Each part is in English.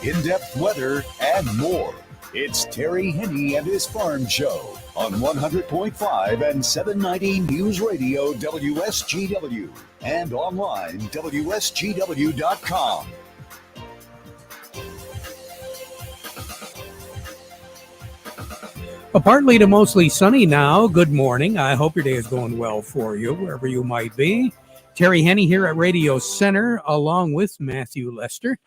in-depth weather, and more. It's Terry Henne and his Farm Show on 100.5 and 790 News Radio WSGW and online WSGW.com. Partly to mostly sunny now. Good morning. I hope your day is going well for you, wherever you might be. Terry Henne here at Radio Center, along with Matthew Lester.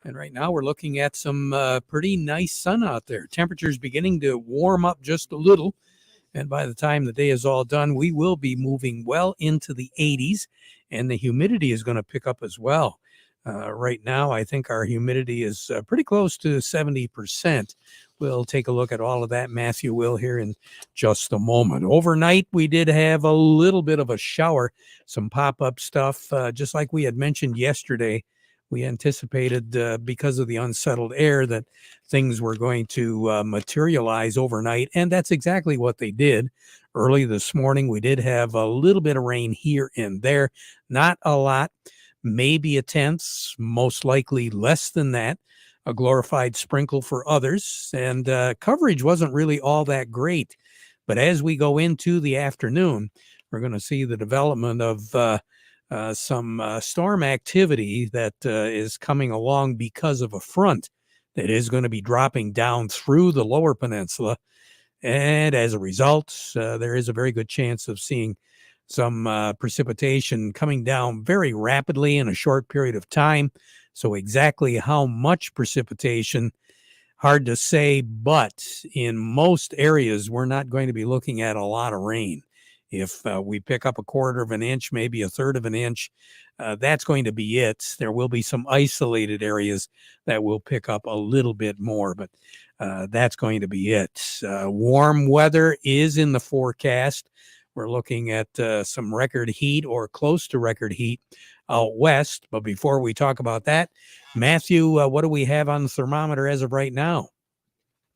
And right now we're looking at some pretty nice sun out there. Temperatures beginning to warm up just a little. And by the time the day is all done, we will be moving well into the 80s. And the humidity is going to pick up as well. Right now, I think our humidity is pretty close to 70%. We'll take a look at all of that. Matthew will here in just a moment. Overnight, we did have a little bit of a shower, some pop-up stuff. Just like we had mentioned yesterday, we anticipated because of the unsettled air that things were going to materialize overnight, and that's exactly what they did. Early this morning, we did have a little bit of rain here and there. Not a lot, maybe a tenth, most likely less than that. A glorified sprinkle for others, and coverage wasn't really all that great. But as we go into the afternoon, we're going to see the development of some storm activity that is coming along because of a front that is going to be dropping down through the lower peninsula. And as a result, there is a very good chance of seeing some precipitation coming down very rapidly in a short period of time. So exactly how much precipitation, hard to say, but in most areas, we're not going to be looking at a lot of rain. If we pick up a quarter of an inch, maybe a third of an inch, that's going to be it. There will be some isolated areas that will pick up a little bit more, but that's going to be it. Warm weather is in the forecast. We're looking at some record heat or close to record heat out west. But before we talk about that, Matthew, what do we have on the thermometer as of right now?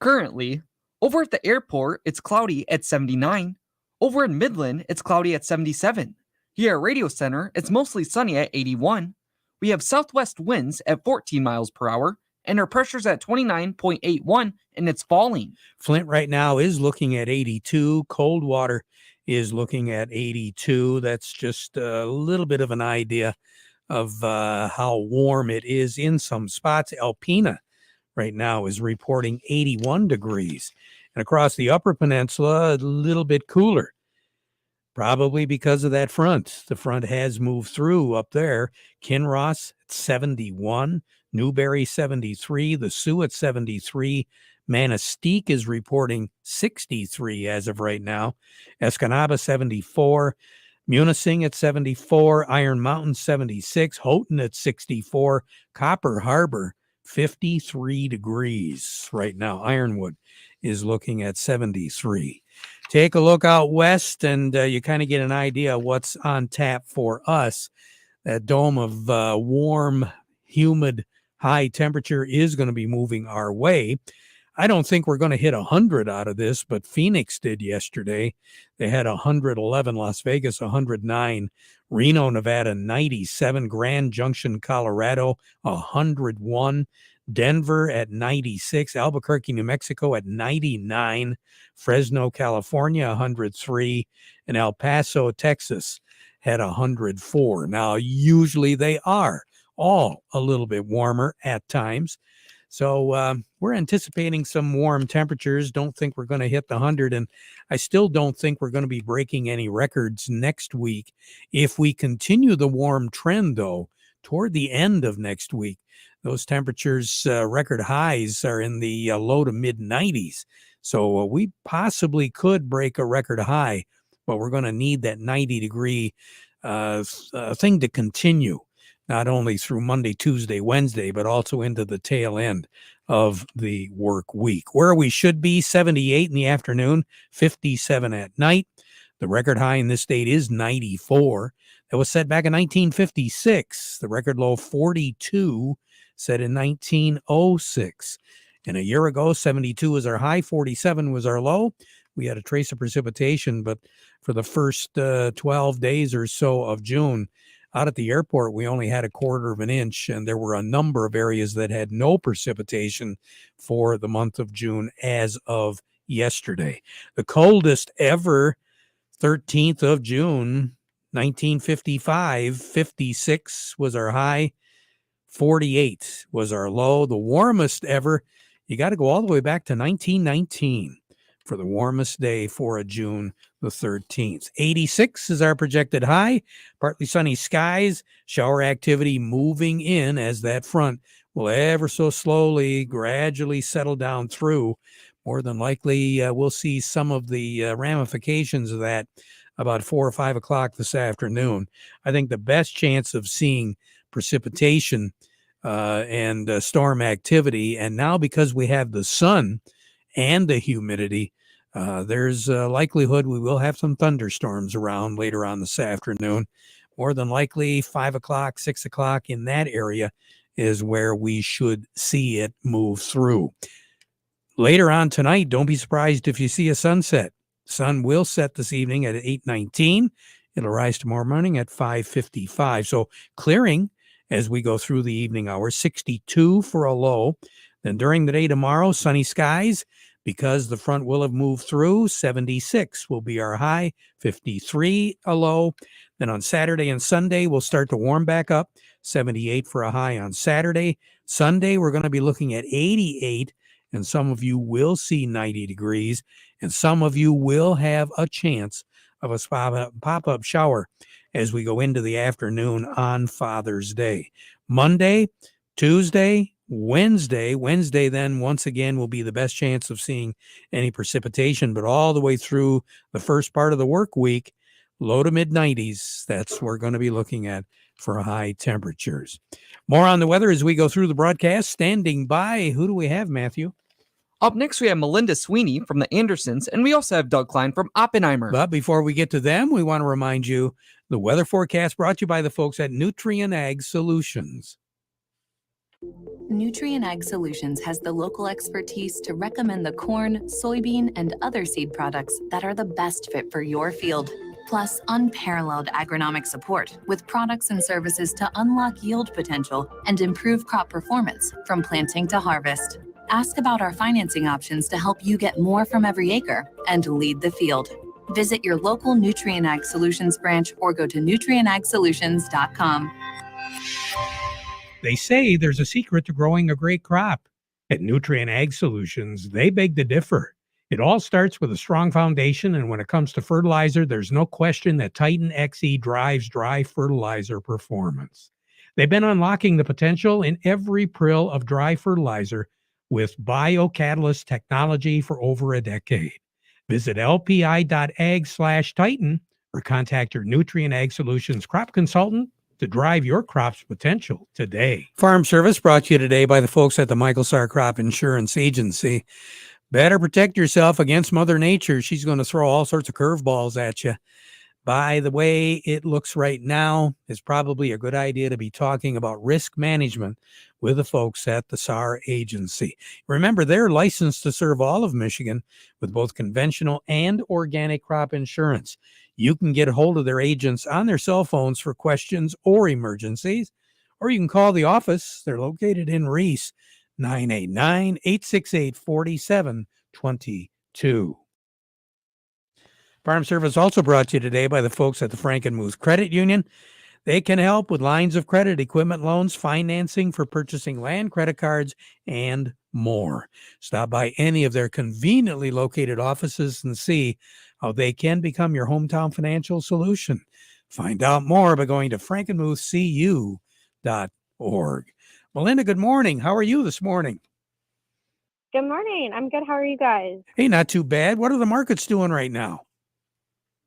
Currently, over at the airport, it's cloudy at 79. Over in Midland, it's cloudy at 77. Here at Radio Center, it's mostly sunny at 81. We have southwest winds at 14 miles per hour, and our pressure's at 29.81, and it's falling. Flint right now is looking at 82. Coldwater is looking at 82. That's just a little bit of an idea of how warm it is in some spots. Alpena right now is reporting 81 degrees. And across the upper peninsula, a little bit cooler, probably because of that front. The front has moved through up there. Kinross at 71, Newberry 73, the Sioux at 73, Manistee is reporting 63 as of right now. Escanaba 74, Munising at 74, Iron Mountain 76, Houghton at 64, Copper Harbor 53 degrees right now. Ironwood is looking at 73. Take a look out west and you kind of get an idea of what's on tap for us. That dome of warm, humid, high temperature is going to be moving our way. I don't think we're going to hit 100 out of this, but Phoenix did yesterday. They had 111, Las Vegas 109, Reno, Nevada 97, Grand Junction, Colorado 101, Denver at 96, Albuquerque, New Mexico at 99, Fresno, California 103, and El Paso, Texas had 104. Now, usually they are all a little bit warmer at times. So we're anticipating some warm temperatures. Don't think we're going to hit the 100, and I still don't think we're going to be breaking any records next week. If we continue the warm trend, though, toward the end of next week, those temperatures, record highs are in the low to mid 90s. So we possibly could break a record high, but we're going to need that 90-degree thing to continue. Not only through Monday, Tuesday, Wednesday, but also into the tail end of the work week. Where we should be, 78 in the afternoon, 57 at night. The record high in this state is 94. That was set back in 1956. The record low, 42, set in 1906. And a year ago, 72 was our high, 47 was our low. We had a trace of precipitation, but for the first 12 days or so of June, Out at the airport, we only had a quarter of an inch, and there were a number of areas that had no precipitation for the month of June as of yesterday. The coldest ever, 13th of June, 1955, 56 was our high, 48 was our low. The warmest ever, you got to go all the way back to 1919 for the warmest day for a June the 13th. 86 is our projected high. Partly sunny skies, shower activity moving in as that front will ever so slowly, gradually settle down through. More than likely, we'll see some of the ramifications of that about 4 or 5 o'clock this afternoon. I think the best chance of seeing precipitation and storm activity, and now because we have the sun and the humidity, there's a likelihood we will have some thunderstorms around later on this afternoon. More than likely 5 o'clock, 6 o'clock in that area is where we should see it move through. Later on tonight, don't be surprised if you see a sunset. Sun will set this evening at 8:19. It'll rise tomorrow morning at 5:55. So clearing as we go through the evening hours, 62 for a low. Then during the day tomorrow, sunny skies. Because the front will have moved through, 76 will be our high, 53 a low. Then on Saturday and Sunday, we'll start to warm back up, 78 for a high on Saturday. Sunday, we're going to be looking at 88, and some of you will see 90 degrees, and some of you will have a chance of a pop-up shower as we go into the afternoon on Father's Day. Monday, Tuesday, Wednesday then once again will be the best chance of seeing any precipitation, but all the way through the first part of the work week, low to mid 90s. That's what we're going to be looking at for high temperatures. More on the weather as we go through the broadcast. Standing by, who do we have, Matthew? Up next, we have Melinda Sweeney from the Andersons, and we also have Doug Klein from Oppenheimer. But before we get to them, we want to remind you the weather forecast brought to you by the folks at Nutrien Ag Solutions. Nutrien Ag Solutions has the local expertise to recommend the corn, soybean, and other seed products that are the best fit for your field. Plus, unparalleled agronomic support with products and services to unlock yield potential and improve crop performance from planting to harvest. Ask about our financing options to help you get more from every acre and lead the field. Visit your local Nutrien Ag Solutions branch or go to nutrienagsolutions.com. They say there's a secret to growing a great crop. At Nutrien Ag Solutions, they beg to differ. It all starts with a strong foundation, and when it comes to fertilizer, there's no question that Titan XE drives dry fertilizer performance. They've been unlocking the potential in every prill of dry fertilizer with biocatalyst technology for over a decade. Visit lpi.ag/Titan or contact your Nutrien Ag Solutions crop consultant to drive your crop's potential today. Farm Service brought to you today by the folks at the Michael Sarr Crop Insurance Agency. Better protect yourself against Mother Nature. She's going to throw all sorts of curveballs at you. By the way it looks right now, it's probably a good idea to be talking about risk management with the folks at the Sarr Agency. Remember, they're licensed to serve all of Michigan with both conventional and organic crop insurance. You can get a hold of their agents on their cell phones for questions or emergencies, or you can call the office. They're located in Reese, 989-868-4722. Farm Service also brought to you today by the folks at the Frankenmuth Credit Union. They can help with lines of credit, equipment loans, financing for purchasing land, credit cards, and more. Stop by any of their conveniently located offices and see how they can become your hometown financial solution. Find out more by going to frankenmuthcu.org. Melinda, good morning. How are you this morning? Good morning. I'm good. How are you guys? Hey, not too bad. What are the markets doing right now?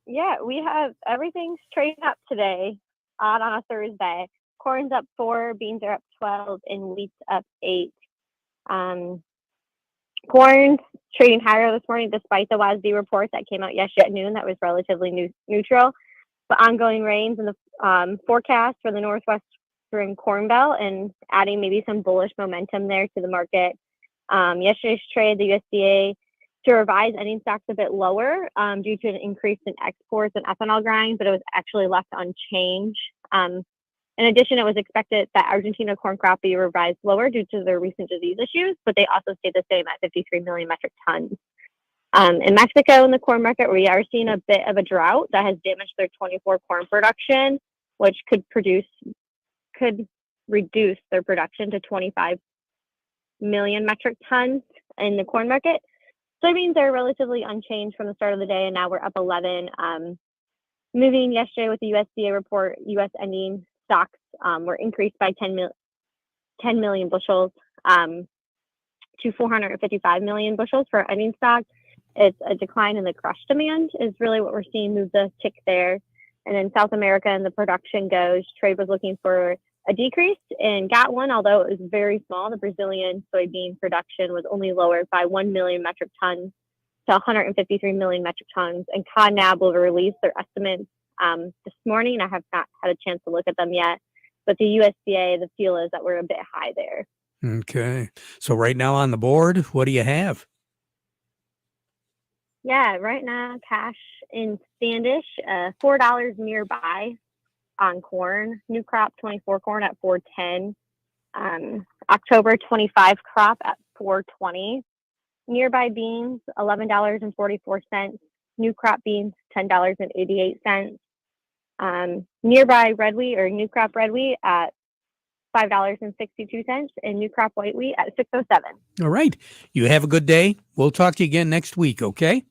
Yeah, we have everything's trading up today, odd on a Thursday. Corn's up 4, beans are up 12, and wheat's up 8. Corn's trading higher this morning despite the WASD report that came out yesterday at noon that was relatively neutral. But ongoing rains and the forecast for the Northwestern Corn Belt and adding maybe some bullish momentum there to the market. Yesterday's trade, the USDA to revise ending stocks a bit lower due to an increase in exports and ethanol grind, but it was actually left unchanged. In addition, it was expected that Argentina corn crop be revised lower due to their recent disease issues, but they also stayed the same at 53 million metric tons. In Mexico, in the corn market, we are seeing a bit of a drought that has damaged their 24 corn production, which could reduce their production to 25 million metric tons in the corn market. Soybeans are relatively unchanged from the start of the day, and now we're up 11. Moving yesterday with the USDA report, U.S. ending stocks were increased by 10 million bushels to 455 million bushels for ending stock. It's a decline in the crush demand is really what we're seeing move the tick there. And in South America, and the production goes, trade was looking for a decrease and got one, although it was very small. The Brazilian soybean production was only lowered by 1 million metric tons to 153 million metric tons. And CONAB will release their estimates this morning. I have not had a chance to look at them yet, but the USDA, the feel is that we're a bit high there. Okay. So right now on the board, what do you have? Yeah, right now, cash in Standish, $4 nearby on corn. New crop 24 corn at $4.10. October 25 crop at $4.20. Nearby beans, $11.44. New crop beans, $10.88. Nearby red wheat or new crop red wheat at $5.62, and new crop white wheat at $6.07. All right. You have a good day. We'll talk to you again next week, okay?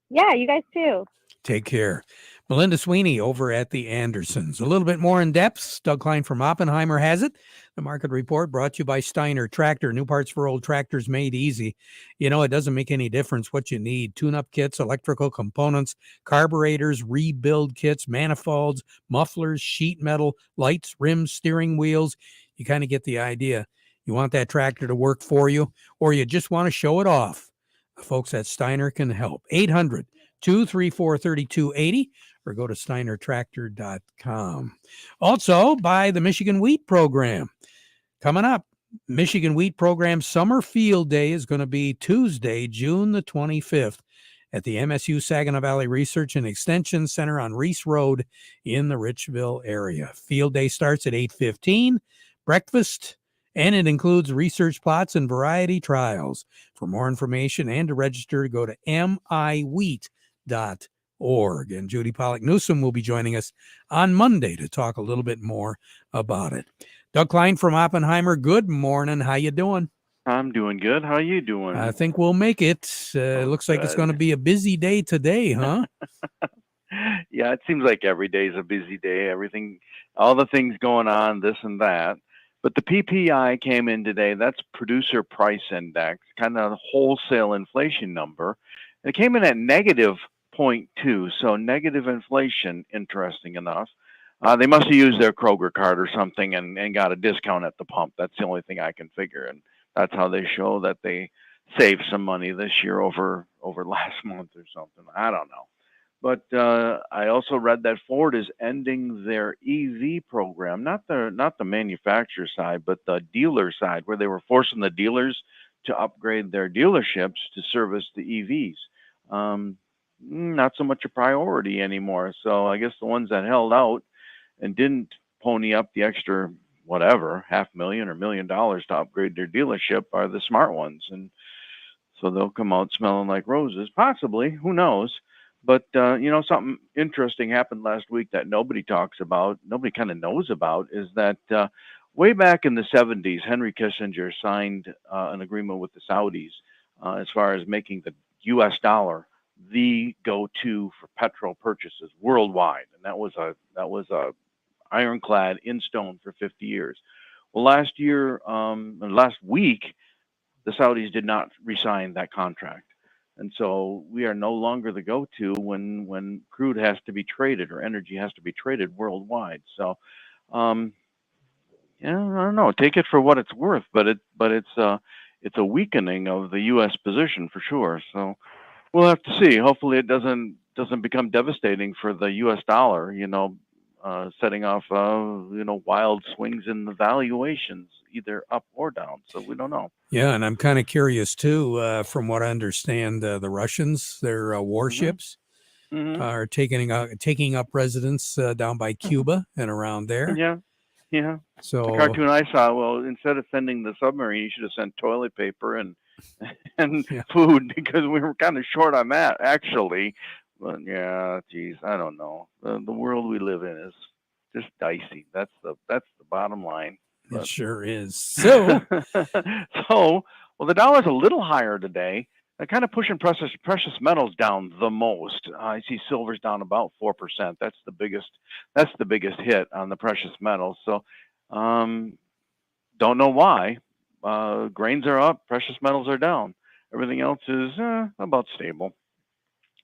Yeah, you guys too. Take care. Melinda Sweeney over at the Andersons. A little bit more in depth. Doug Klein from Oppenheimer has it. The market report brought to you by Steiner Tractor. New parts for old tractors made easy. You know, it doesn't make any difference what you need. Tune-up kits, electrical components, carburetors, rebuild kits, manifolds, mufflers, sheet metal, lights, rims, steering wheels. You kind of get the idea. You want that tractor to work for you, or you just want to show it off. The folks at Steiner can help. 800-234-3280 or go to steinertractor.com. Also, by the Michigan Wheat Program. Coming up, Michigan Wheat Program Summer Field Day is going to be Tuesday, June the 25th at the MSU Saginaw Valley Research and Extension Center on Reese Road in the Richville area. Field Day starts at 8:15. Breakfast, and it includes research plots and variety trials. For more information and to register, go to miwheat.org. And Judy Pollock Newsom will be joining us on Monday to talk a little bit more about it. Doug Klein from Oppenheimer, good morning. How you doing? I'm doing good. How are you doing? I think we'll make it. Looks like it's going to be a busy day today, huh? Yeah, it seems like every day is a busy day. All the things going on, this and that. But the PPI came in today. That's Producer Price Index, kind of wholesale inflation number. It came in at negative 0.2, so negative inflation, interesting enough. They must have used their Kroger card or something and got a discount at the pump. That's the only thing I can figure. And that's how they show that they saved some money this year over last month or something. I don't know. But I also read that Ford is ending their EV program, not the manufacturer side, but the dealer side, where they were forcing the dealers to upgrade their dealerships to service the EVs. Not so much a priority anymore. So I guess the ones that held out and didn't pony up the extra whatever, $500,000 or $1 million to upgrade their dealership are the smart ones. And so they'll come out smelling like roses, possibly, who knows? But, something interesting happened last week that nobody talks about, nobody kind of knows about, is that way back in the 70s, Henry Kissinger signed an agreement with the Saudis as far as making the U.S. dollar the go-to for petrol purchases worldwide. And that was a ironclad in stone for 50 years. Well, last week, the Saudis did not re-sign that contract. And so we are no longer the go-to when crude has to be traded or energy has to be traded worldwide. So, I don't know. Take it for what it's worth, but it's a weakening of the U.S. position for sure. So we'll have to see. Hopefully, it doesn't become devastating for the U.S. dollar. Setting off wild swings in the valuations, either up or down. So we don't know. Yeah, and I'm kind of curious too. From what I understand, the Russians, their warships, are taking up residence down by Cuba and around there. Yeah. The So cartoon I saw, well, instead of sending the submarine, you should have sent toilet paper and Yeah. food, because we were kind of short on that, actually. But yeah, geez, I don't know. The world we live in is just dicey. That's the bottom line. it sure is. So Well, the dollar's a little higher today. They're kind of pushing precious metals down the most. I see silver's down about 4%. That's the biggest hit on the precious metals. So, don't know why. Grains are up, precious metals are down. Everything else is about stable.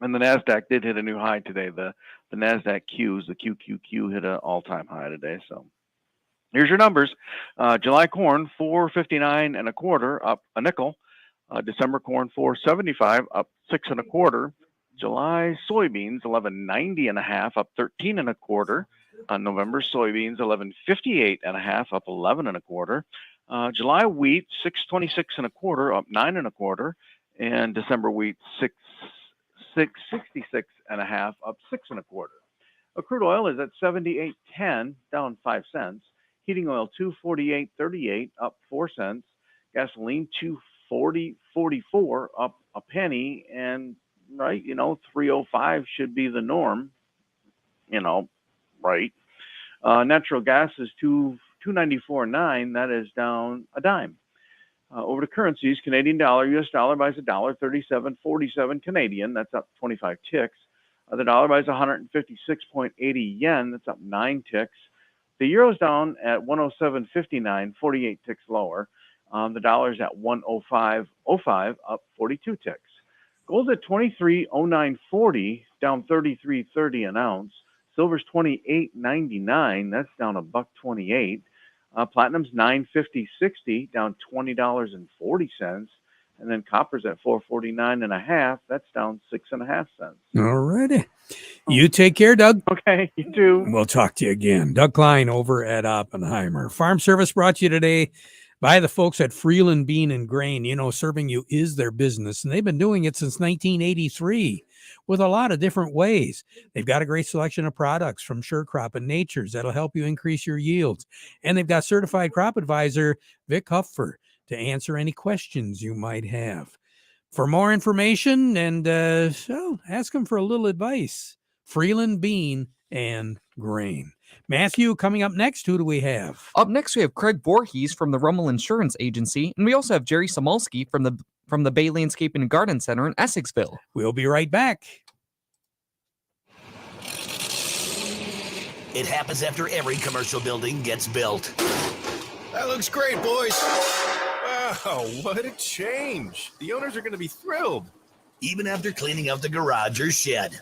And the Nasdaq did hit a new high today. The Nasdaq Qs, the QQQ, hit an all-time high today. So here's your numbers. July corn, 4.59 and a quarter, up a nickel. December corn, 4.75, up 6 and a quarter. July soybeans, 11.90 and a half, up 13 and a quarter. November soybeans, 11.58 and a half, up 11 and a quarter. July wheat, 6.26 and a quarter, up 9 and a quarter. And December wheat, 6.66 and a half, up 6 and a quarter. Crude oil is at 78.10, down 5 cents. Heating oil, 248.38, up 4 cents. Gasoline, 240.44, up a penny. And right, 305 should be the norm. Right. Natural gas is 294.9. That is down a dime. Over to currencies, Canadian dollar, U.S. dollar buys $1.3747 Canadian. That's up 25 ticks. The dollar buys 156.80 yen. That's up 9 ticks. The euro's down at 107.59, 48 ticks lower. The dollar's at 105.05, up 42 ticks. Gold's at 23.0940, down 33.30 an ounce. Silver's 28.99. That's down $1.28. Platinum's $9.50.60, down $20.40. And then copper's at $4.49 and a half. That's down 6.5 cents. all righty. You take care, Doug. Okay, you too. We'll talk to you again. Doug Klein over at Oppenheimer. Farm Service brought to you today by the folks at Freeland Bean and Grain. Serving you is their business, and they've been doing it since 1983 with a lot of different ways. They've got a great selection of products from Sure Crop and Nature's that'll help you increase your yields. And they've got certified crop advisor Vic Hupfer to answer any questions you might have. For more information and ask them for a little advice. Freeland Bean and Grain. Matthew, coming up next, who do we have? Up next, we have Craig Voorhees from the Rummel Insurance Agency, and we also have Jerry Samolsky from the Bay Landscape and Garden Center in Essexville. We'll be right back. It happens after every commercial building gets built. That looks great, boys. Wow, what a change. The owners are going to be thrilled. Even after cleaning out the garage or shed.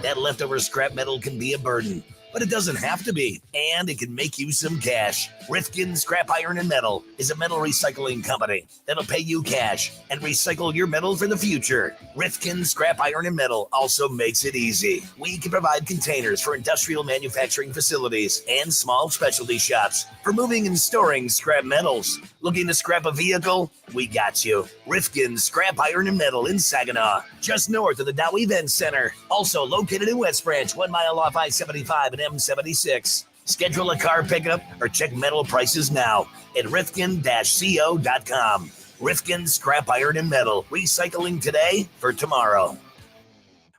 That leftover scrap metal can be a burden, but it doesn't have to be, and it can make you some cash. Rifkin Scrap Iron and Metal is a metal recycling company that'll pay you cash and recycle your metal for the future. Rifkin Scrap Iron and Metal also makes it easy. We can provide containers for industrial manufacturing facilities and small specialty shops for moving and storing scrap metals. Looking to scrap a vehicle? We got you. Rifkin Scrap Iron and Metal in Saginaw, just north of the Dow Event Center. Also located in West Branch, 1 mile off I-75 and M76. Schedule a car pickup or check metal prices now at rifkin-co.com. Rifkin Scrap Iron and Metal, recycling today for tomorrow.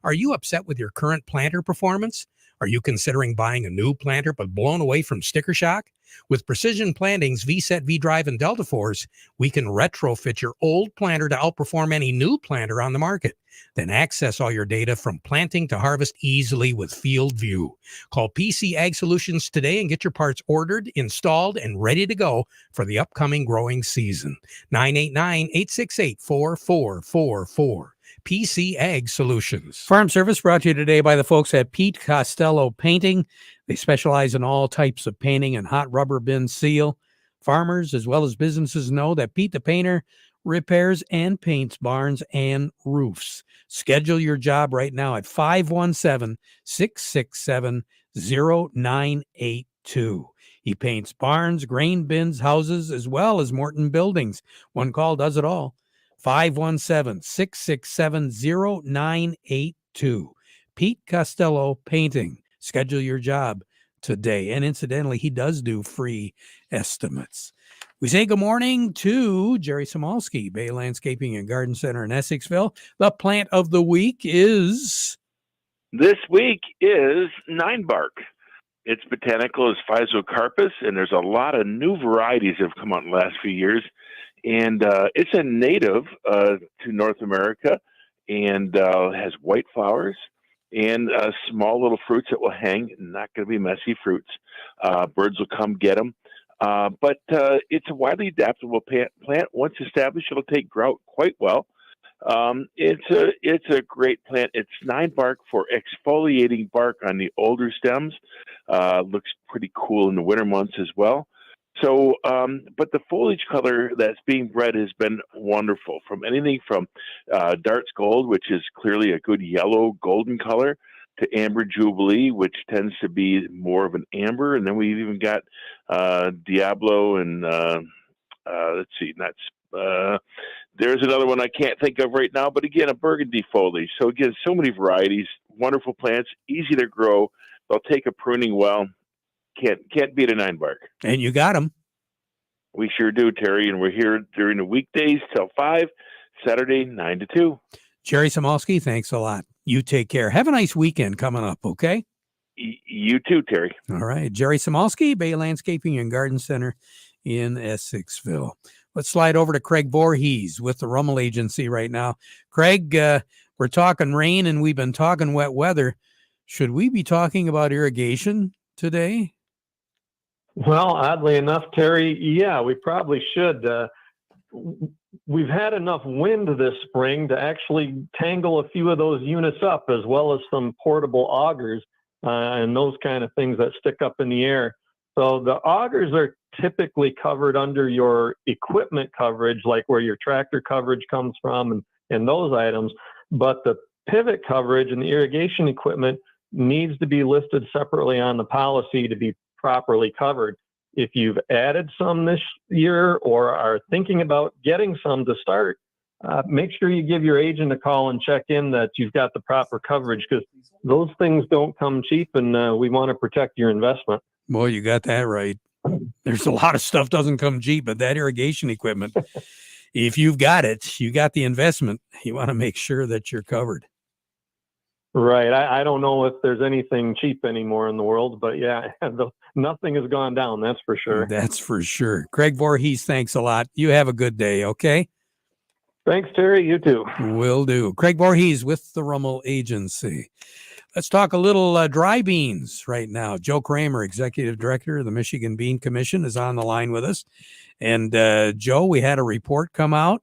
Are you upset with your current planter performance? Are you considering buying a new planter but blown away from sticker shock? With Precision Planting's V-Set, V-Drive, and Delta Force, we can retrofit your old planter to outperform any new planter on the market. Then access all your data from planting to harvest easily with Field View. Call PC Ag Solutions today and get your parts ordered, installed, and ready to go for the upcoming growing season. 989-868-4444. PC Ag Solutions. Farm Service brought to you today by the folks at Pete Costello Painting. They specialize in all types of painting and hot rubber bin seal. Farmers as well as businesses know that Pete the Painter repairs and paints barns and roofs. Schedule your job right now at 517-667-0982. He paints barns, grain bins, houses, as well as Morton buildings. One call does it all. 517-667-0982. 2. Pete Costello Painting. Schedule your job today. And incidentally, he does do free estimates. We say good morning to Jerry Samolsky, Bay Landscaping and Garden Center in Essexville. The plant of the week is... This week is 9-bark. Its botanical is Physocarpus, and there's a lot of new varieties that have come out in the last few years. And it's a native to North America and has white flowers and small little fruits that will hang, not going to be messy fruits. Birds will come get them. But it's a widely adaptable plant. Once established, it'll take drought quite well. It's a great plant. It's 9-bark for exfoliating bark on the older stems. Looks pretty cool in the winter months as well. So, but the foliage color that's being bred has been wonderful, from anything from Dart's Gold, which is clearly a good yellow golden color, to Amber Jubilee, which tends to be more of an amber. And then we've even got Diablo and let's see, that's there's another one I can't think of right now, but again, a burgundy foliage. So again, so many varieties, wonderful plants, easy to grow. They'll take a pruning well. Can't beat a 9-bark. And you got them. We sure do, Terry. And we're here during the weekdays till 5, Saturday 9 to 2. Jerry Samolsky, thanks a lot. You take care. Have a nice weekend coming up, okay? You too, Terry. All right. Jerry Samolsky, Bay Landscaping and Garden Center in Essexville. Let's slide over to Craig Voorhees with the Rummel Agency right now. Craig, we're talking rain and we've been talking wet weather. Should we be talking about irrigation today? Well, oddly enough, Terry, yeah, we probably should. We've had enough wind this spring to actually tangle a few of those units up, as well as some portable augers and those kind of things that stick up in the air. So the augers are typically covered under your equipment coverage, like where your tractor coverage comes from and those items. But the pivot coverage and the irrigation equipment needs to be listed separately on the policy to be properly covered. If you've added some this year or are thinking about getting some to start, make sure you give your agent a call and check in that you've got the proper coverage, because those things don't come cheap, and we want to protect your investment. Boy, you got that right. There's a lot of stuff doesn't come cheap, but that irrigation equipment, if you've got it, you got the investment, you want to make sure that you're covered. Right. I don't know if there's anything cheap anymore in the world, but yeah, nothing has gone down. That's for sure. That's for sure. Craig Voorhees, thanks a lot. You have a good day. Okay. Thanks, Terry. You too. Will do. Craig Voorhees with the Rummel Agency. Let's talk a little dry beans right now. Joe Kramer, Executive Director of the Michigan Bean Commission, is on the line with us. And Joe, we had a report come out,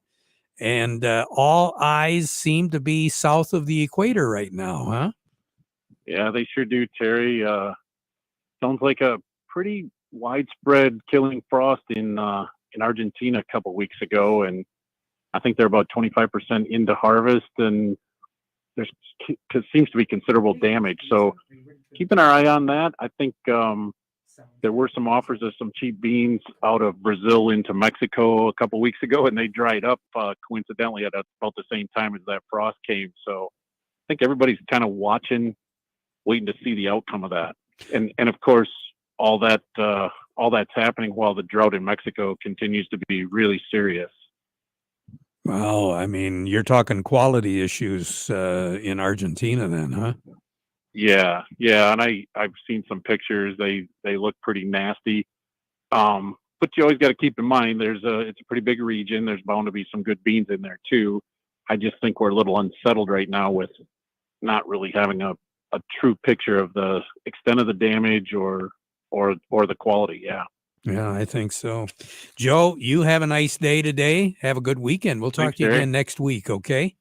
and all eyes seem to be south of the equator right now, huh? Yeah, they sure do, Terry. Sounds like a pretty widespread killing frost in Argentina a couple weeks ago, and I think they're about 25% into harvest, and there seems to be considerable damage. So keeping our eye on that. I think there were some offers of some cheap beans out of Brazil into Mexico a couple weeks ago, and they dried up coincidentally at about the same time as that frost came. So I think everybody's kind of watching, waiting to see the outcome of that. And of course, all that's happening while the drought in Mexico continues to be really serious. Well, I mean, you're talking quality issues in Argentina then, huh? Yeah, and I've seen some pictures. They look pretty nasty. But you always got to keep in mind it's a pretty big region. There's bound to be some good beans in there too. I just think we're a little unsettled right now with not really having a true picture of the extent of the damage or the quality. Yeah. Yeah, I think so. Joe, you have a nice day today. Have a good weekend. We'll talk to you again next week, okay?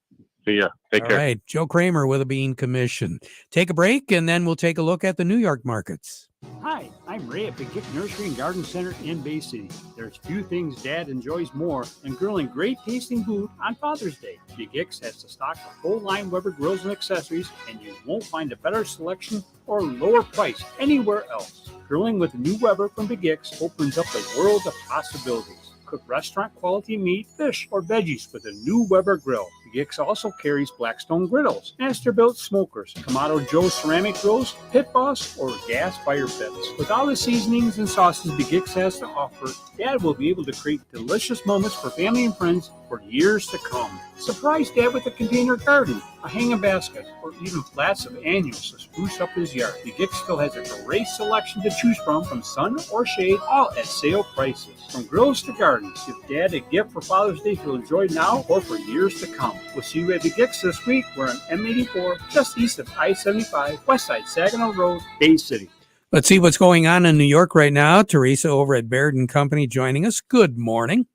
See ya. Take care. All right. Joe Kramer with a Bean Commission. Take a break, and then we'll take a look at the New York markets. Hi, I'm Ray at Big Gick Nursery and Garden Center in Bay City. There's few things Dad enjoys more than grilling great tasting food on Father's Day. Big Gick's has to stock a full line Weber grills and accessories, and you won't find a better selection or lower price anywhere else. Grilling with the new Weber from Big Gick's opens up the world of possibilities. Cook restaurant quality meat, fish, or veggies with a new Weber grill. Gix also carries Blackstone griddles, Masterbuilt smokers, Kamado Joe ceramic grills, Pit Boss, or gas fire pits. With all the seasonings and sauces Gix has to offer, Dad will be able to create delicious moments for family and friends for years to come. Surprise Dad with a container garden, a hanging basket, or even flats of annuals to spruce up his yard. Gix still has a great selection to choose from sun or shade, all at sale prices. From grills to gardens, give Dad a gift for Father's Day to enjoy now or for years to come. We'll see you at the Gix this week. We're on M84, just east of I-75, west side Saginaw Road, Bay City. Let's see what's going on in New York right now. Teresa over at Baird & Company joining us. Good morning.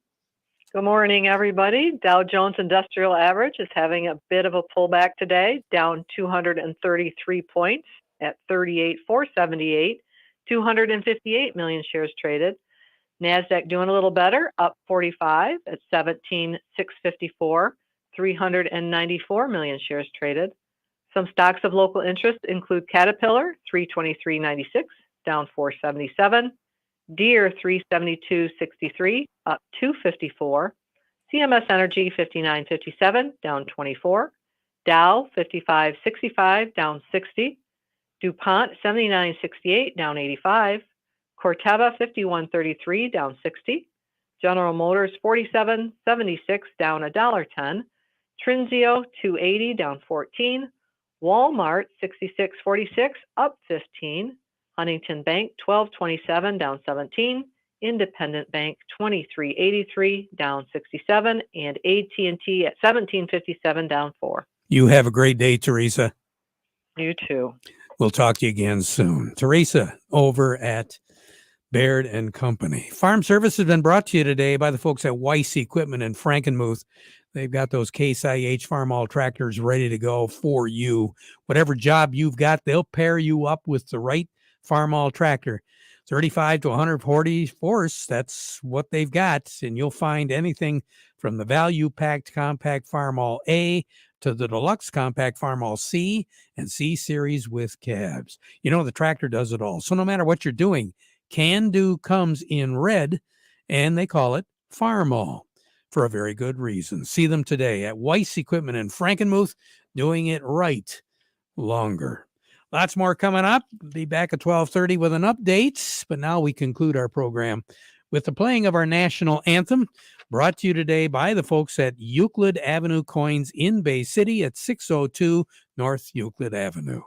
Good morning, everybody. Dow Jones Industrial Average is having a bit of a pullback today, down 233 points at 38,478, 258 million shares traded. NASDAQ doing a little better, up 45 at 17,654, 394 million shares traded. Some stocks of local interest include Caterpillar, 323.96, down 477. Deere, 372.63, up 254. CMS Energy, 59.57, down 24. Dow, 55.65, down 60. DuPont, 79.68, down 85. Corteva, 51.33, down 60. General Motors, 47.76, down $1.10. Trinzio, 280, down 14. Walmart, 66.46, up 15. Huntington Bank, 12.27, down 17. Independent Bank, 23.83, down 67. And AT&T at 17.57, down 4. You have a great day, Teresa. You too. We'll talk to you again soon. Teresa over at Baird & Company. Farm Service has been brought to you today by the folks at Weiss Equipment in Frankenmuth. They've got those Case IH Farm All tractors ready to go for you. Whatever job you've got, they'll pair you up with the right Farm All tractor. 35 to 140 horse, that's what they've got. And you'll find anything from the value-packed compact Farm All A to the deluxe compact Farm All C and C Series with cabs. You know, the tractor does it all. So no matter what you're doing, Can Do comes in red, and they call it Farm All for a very good reason. See them today at Weiss Equipment in Frankenmuth, doing it right longer. Lots more coming up. Be back at 12:30 with an update, but now we conclude our program with the playing of our national anthem, brought to you today by the folks at Euclid Avenue Coins in Bay City at 602 North Euclid Avenue.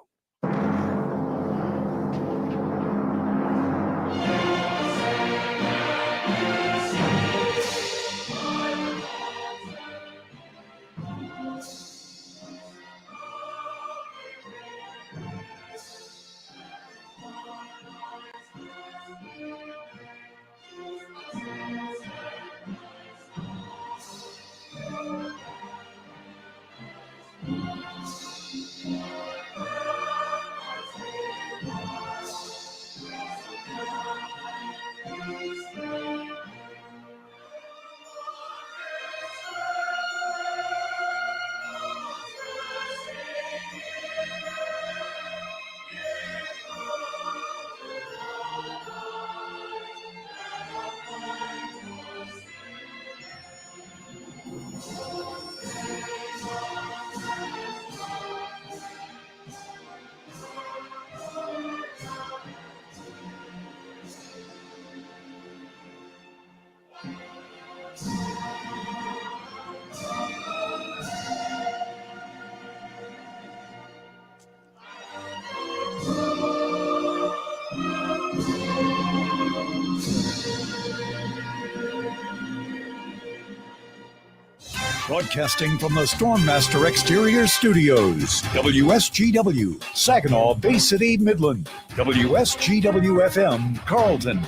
Broadcasting from the Stormmaster Exterior Studios, WSGW, Saginaw, Bay City, Midland, WSGW FM, Carlton.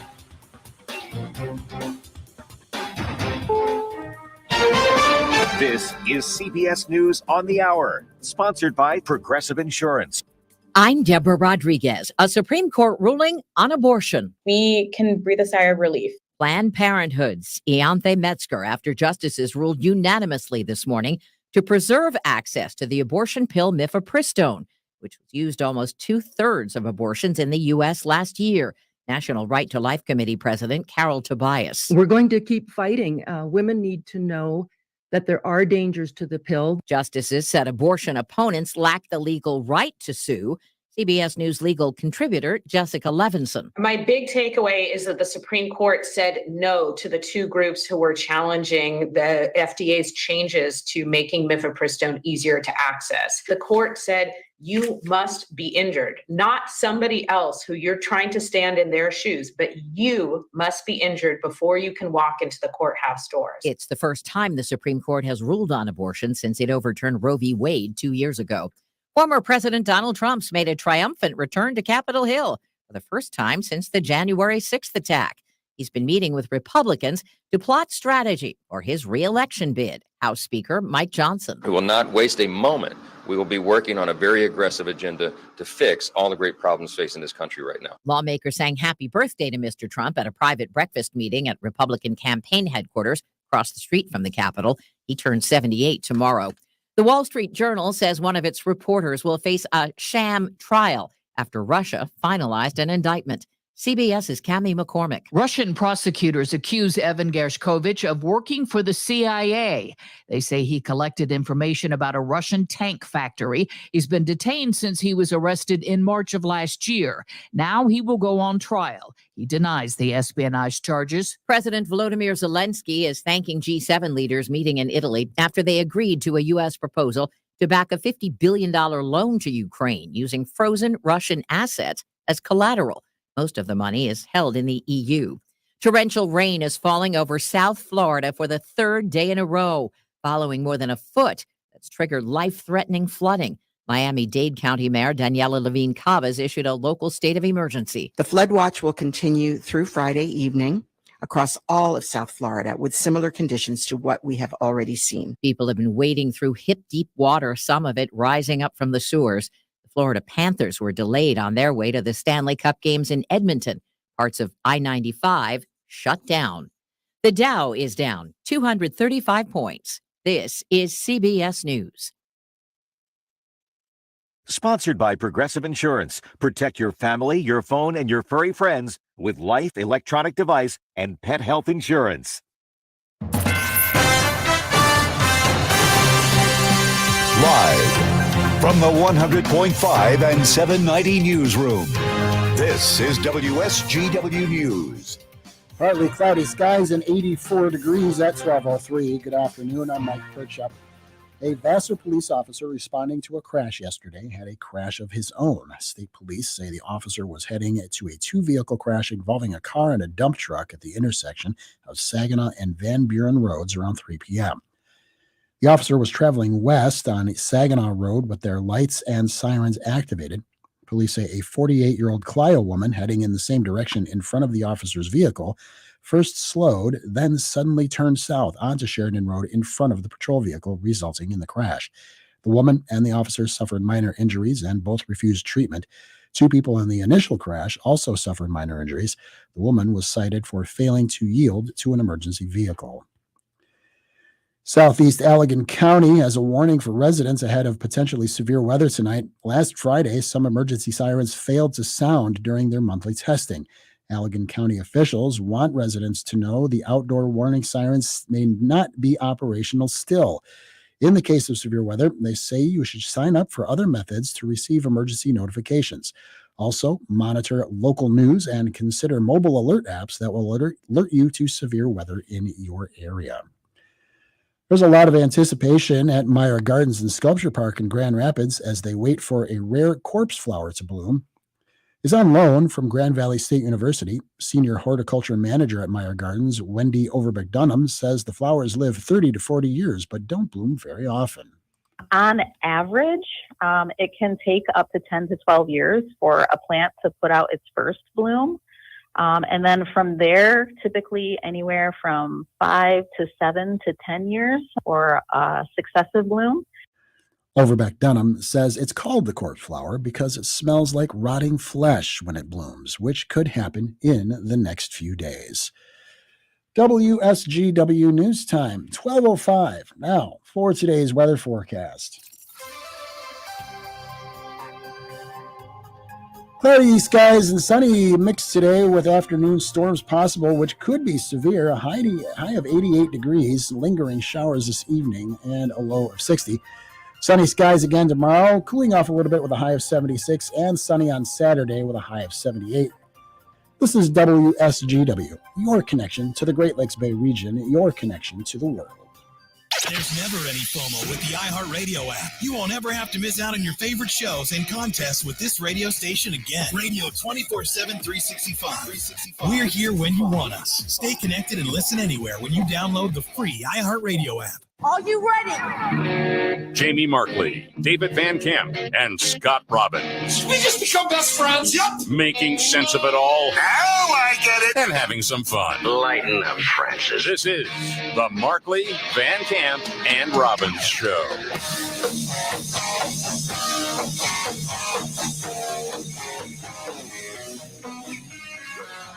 This is CBS News on the Hour, sponsored by Progressive Insurance. I'm Deborah Rodriguez. A Supreme Court ruling on abortion. We can breathe a sigh of relief. Planned Parenthood's Ianthe Metzger, after justices ruled unanimously this morning to preserve access to the abortion pill mifepristone, which was used almost 2/3 of abortions in the U.S. last year. National Right to Life Committee President Carol Tobias. We're going to keep fighting. Women need to know that there are dangers to the pill. Justices said abortion opponents lack the legal right to sue. CBS News legal contributor Jessica Levinson. My big takeaway is that the Supreme Court said no to the two groups who were challenging the FDA's changes to making mifepristone easier to access. The court said you must be injured, not somebody else who you're trying to stand in their shoes, but you must be injured before you can walk into the courthouse doors. It's the first time the Supreme Court has ruled on abortion since it overturned Roe v. Wade 2 years ago. Former President Donald Trump's made a triumphant return to Capitol Hill for the first time since the January 6th attack. He's been meeting with Republicans to plot strategy for his re-election bid. House Speaker Mike Johnson. We will not waste a moment. We will be working on a very aggressive agenda to fix all the great problems facing this country right now. Lawmakers sang happy birthday to Mr. Trump at a private breakfast meeting at Republican campaign headquarters across the street from the Capitol. He turns 78 tomorrow. The Wall Street Journal says one of its reporters will face a sham trial after Russia finalized an indictment. CBS's Cami McCormick. Russian prosecutors accuse Evan Gershkovich of working for the CIA. They say he collected information about a Russian tank factory. He's been detained since he was arrested in March of last year. Now he will go on trial. He denies the espionage charges. President Volodymyr Zelensky is thanking G7 leaders meeting in Italy after they agreed to a U.S. proposal to back a $50 billion loan to Ukraine using frozen Russian assets as collateral. Most of the money is held in the EU. Torrential rain is falling over South Florida for the third day in a row, following more than a foot that's triggered life-threatening flooding. Miami-Dade County Mayor Daniela Levine Cavas issued a local state of emergency. The flood watch will continue through Friday evening across all of South Florida with similar conditions to what we have already seen. People have been wading through hip-deep water, some of it rising up from the sewers. Florida Panthers were delayed on their way to the Stanley Cup games in Edmonton. Parts of I-95 shut down. The Dow is down 235 points. This is CBS News. Sponsored by Progressive Insurance. Protect your family, your phone, and your furry friends with life, electronic device, and pet health insurance. Live from the 100.5 and 790 newsroom, this is WSGW News. Partly cloudy skies and 84 degrees at 12:03. Good afternoon. I'm Mike Kirchup. A Vassar police officer responding to a crash yesterday had a crash of his own. State police say the officer was heading to a two-vehicle crash involving a car and a dump truck at the intersection of Saginaw and Van Buren roads around 3 p.m. The officer was traveling west on Saginaw Road with their lights and sirens activated. Police say a 48-year-old Clio woman heading in the same direction in front of the officer's vehicle first slowed, then suddenly turned south onto Sheridan Road in front of the patrol vehicle, resulting in the crash. The woman and the officer suffered minor injuries and both refused treatment. Two people in the initial crash also suffered minor injuries. The woman was cited for failing to yield to an emergency vehicle. Southeast Allegan County has a warning for residents ahead of potentially severe weather tonight. Last Friday, some emergency sirens failed to sound during their monthly testing. Allegan County officials want residents to know the outdoor warning sirens may not be operational still. In the case of severe weather, they say you should sign up for other methods to receive emergency notifications. Also, monitor local news and consider mobile alert apps that will alert you to severe weather in your area. There's a lot of anticipation at Meyer Gardens and Sculpture Park in Grand Rapids as they wait for a rare corpse flower to bloom. It's on loan from Grand Valley State University. Senior horticulture manager at Meyer Gardens, Wendy Overbeck Dunham, says the flowers live 30 to 40 years but don't bloom very often. On average, it can take up to 10 to 12 years for a plant to put out its first bloom. And then from there, typically anywhere from 5 to 7 to 10 years for a successive bloom. Overbeck Dunham says it's called the corpse flower because it smells like rotting flesh when it blooms, which could happen in the next few days. WSGW News Time, 12:05. Now for today's weather forecast. Cloudy skies and sunny mixed today with afternoon storms possible, which could be severe. A high of 88 degrees, lingering showers this evening, and a low of 60. Sunny skies again tomorrow, cooling off a little bit with a high of 76, and sunny on Saturday with a high of 78. This is WSGW, your connection to the Great Lakes Bay region, your connection to the world. There's never any FOMO with the iHeartRadio app. You won't ever have to miss out on your favorite shows and contests with this radio station again. Radio 24/7, 365. We're here when you want us. Stay connected and listen anywhere when you download the free iHeartRadio app. Are you ready? Jamie Markley, David Van Camp, and Scott Robbins. We just become best friends. Yep. Making sense of it all. Now I get it. And having some fun. Lighten up, Francis. This is the Markley, Van Camp, and Robbins Show.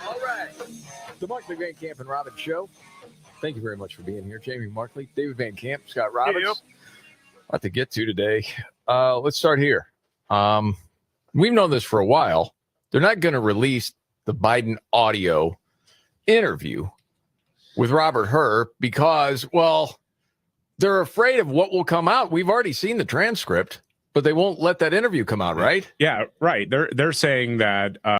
All right. The Markley, Van Camp, and Robbins Show. Thank you very much for being here. Jamie Markley, David Van Camp, Scott Robbins. Yep. A lot to get to today. Let's start here. We've known this for a while. They're not going to release the Biden audio interview with Robert Hur because, well, they're afraid of what will come out. We've already seen the transcript, but they won't let that interview come out, right? Yeah, right. They're saying that